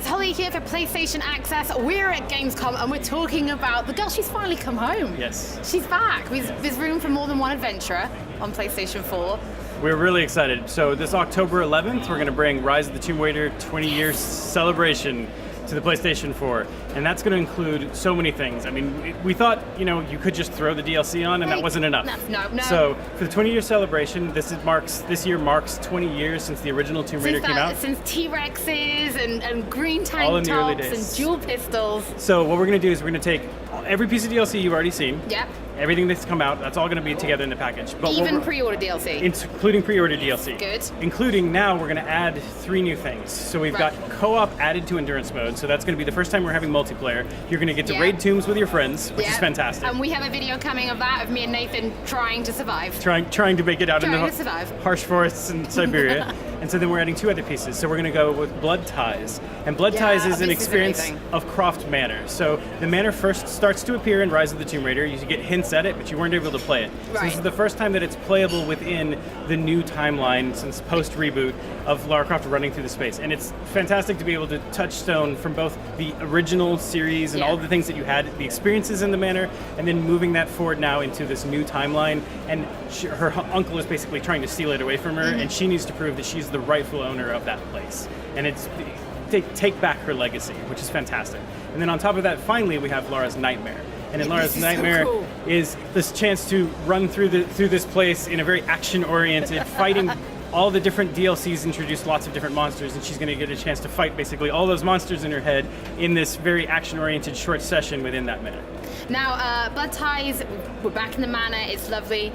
it's Holly here for PlayStation Access. We're at Gamescom and we're talking about the girl. She's finally come home. Yes. She's back. There's room for more than one adventurer on PlayStation 4. We're really excited. So this October 11th, we're going to bring Rise of the Tomb Raider 20-year celebration to the PlayStation 4, and that's going to include so many things. I mean, we thought, you could just throw the DLC on, and that wasn't enough. No. So for the 20-year celebration, this year marks 20 years since the original Tomb Raider came out. Since T-Rexes and green tank All in the early tops days. and dual pistols. So what we're going to do is we're going to take every piece of DLC you've already seen. Yep. Everything that's come out, that's all going to be together in the package. But Even pre-order DLC. Including pre-order DLC. Good. Including now, we're going to add 3 new things. So we've got co-op added to endurance mode. So that's going to be the first time we're having multiplayer. You're going to get to raid tombs with your friends, which is fantastic. And we have a video coming of that, of me and Nathan trying to survive. Trying to make it out in the harsh forests in Siberia. And so then we're adding 2 other pieces. So we're going to go with Blood Ties. And Blood Ties is an experience of Croft Manor. So the manor first starts to appear in Rise of the Tomb Raider. You get hints at it, but you weren't able to play it. So this is the first time that it's playable within the new timeline since post-reboot of Lara Croft running through the space. And it's fantastic to be able to touchstone from both the original series and all of the things that you had, the experiences in the manor, and then moving that forward now into this new timeline. And her uncle is basically trying to steal it away from her, and she needs to prove that she's the rightful owner of that place. And it's take back her legacy, which is fantastic. And then on top of that, finally, we have Lara's Nightmare. And in Lara's Nightmare is this chance to run through this place in a very action-oriented, fighting all the different DLCs introduce lots of different monsters, and she's going to get a chance to fight basically all those monsters in her head in this very action-oriented short session within that minute. Now, Blood Ties, we're back in the manor, it's lovely.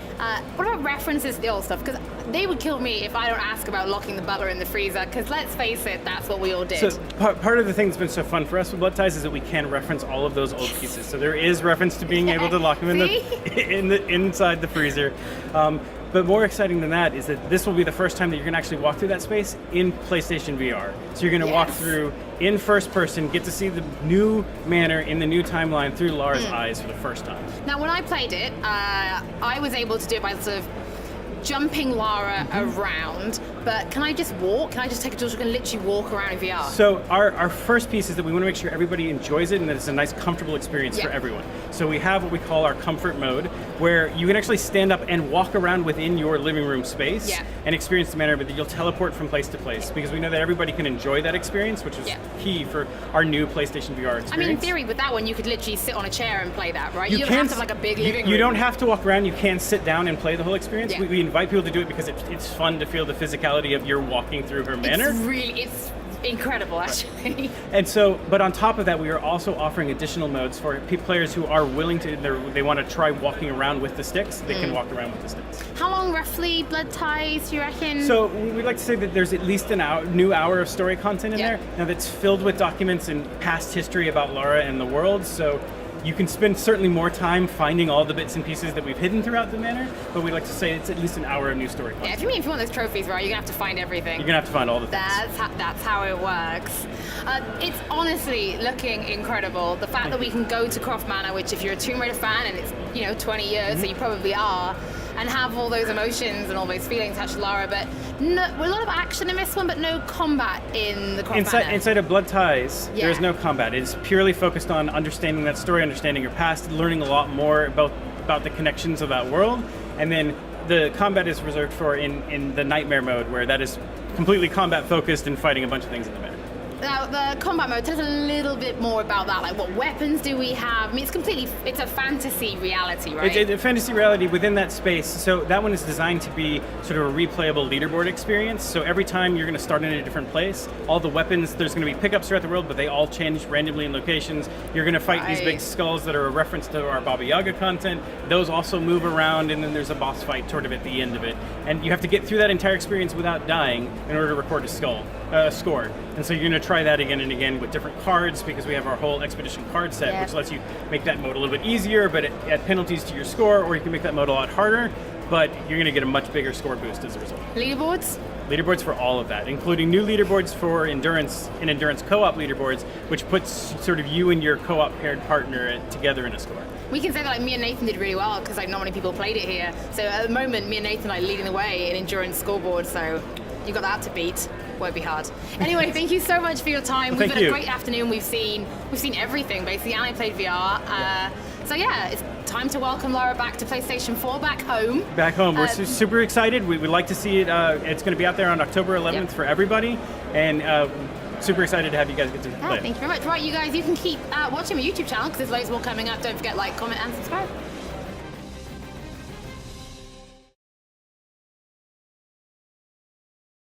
What about references to the old stuff? Because they would kill me if I don't ask about locking the butler in the freezer, because let's face it, that's what we all did. So part of the thing that's been so fun for us with Blood Ties is that we can reference all of those old pieces. So there is reference to being able to lock them inside the freezer. But more exciting than that is that this will be the first time that you're going to actually walk through that space in PlayStation VR. So you're going to walk through in first person, get to see the new manor in the new timeline through Lara's eyes for the first time. Now, when I played it, I was able to do it by sort of jumping Lara around, but can I just walk? Can I just take a joystick and literally walk around in VR? So our first piece is that we want to make sure everybody enjoys it and that it's a nice, comfortable experience for everyone. So we have what we call our comfort mode, where you can actually stand up and walk around within your living room space and experience the manor, but you'll teleport from place to place, because we know that everybody can enjoy that experience, which is key for our new PlayStation VR experience. I mean, in theory, with that one, you could literally sit on a chair and play that, right? You don't have to have like a big living room. You don't have to walk around. You can sit down and play the whole experience. We invite people to do it because it's fun to feel the physicality of you're walking through her manor. It's incredible, actually. And so, but on top of that, we are also offering additional modes for players who are willing to, they want to try walking around with the sticks. They can walk around with the sticks. How long, roughly, Blood Ties, do you reckon? So we'd like to say that there's at least new hour of story content in there. Now that's filled with documents and past history about Lara and the world. So you can spend certainly more time finding all the bits and pieces that we've hidden throughout the manor, but we'd like to say it's at least an hour of new story content. Yeah, if you want those trophies, right, you're going to have to find everything. You're going to have to find all the things. That's how it works. It's honestly looking incredible. The fact that we can go to Croft Manor, which if you're a Tomb Raider fan, and it's 20 years, so you probably are, and have all those emotions and all those feelings attached to Lara, but a lot of action in this one, but no combat in the Croft Manor. Inside of Blood Ties, there's no combat. It's purely focused on understanding that story, understanding your past, learning a lot more about the connections of that world, and then the combat is reserved for in the Nightmare mode, where that is completely combat focused and fighting a bunch of things in the manor. Now, the combat mode, tell us a little bit more about that. Like, what weapons do we have? I mean, it's a fantasy reality, right? It's a fantasy reality within that space. So that one is designed to be sort of a replayable leaderboard experience. So every time you're going to start in a different place, all the weapons, there's going to be pickups throughout the world, but they all change randomly in locations. You're going to fight these big skulls that are a reference to our Baba Yaga content. Those also move around, and then there's a boss fight sort of at the end of it. And you have to get through that entire experience without dying in order to record a score. And so you're going to try that again and again with different cards, because we have our whole Expedition card set, which lets you make that mode a little bit easier, but at penalties to your score, or you can make that mode a lot harder, but you're going to get a much bigger score boost as a result. Leaderboards? Leaderboards for all of that, including new leaderboards for endurance and endurance co-op leaderboards, which puts sort of you and your co-op paired partner together in a score. We can say that me and Nathan did really well, because not many people played it here. So at the moment, me and Nathan are leading the way in endurance scoreboard, so You got that to beat. Won't be hard. Anyway, thank you so much for your time. We've had a great afternoon. We've seen everything basically, and I played VR. So yeah, it's time to welcome Laura back to PlayStation 4, back home. Back home. We're super excited. We would like to see it. It's going to be out there on October 11th for everybody, and super excited to have you guys get to play it. Thank you very much. Right, you guys, you can keep watching my YouTube channel because there's loads more coming up. Don't forget, like, comment, and subscribe.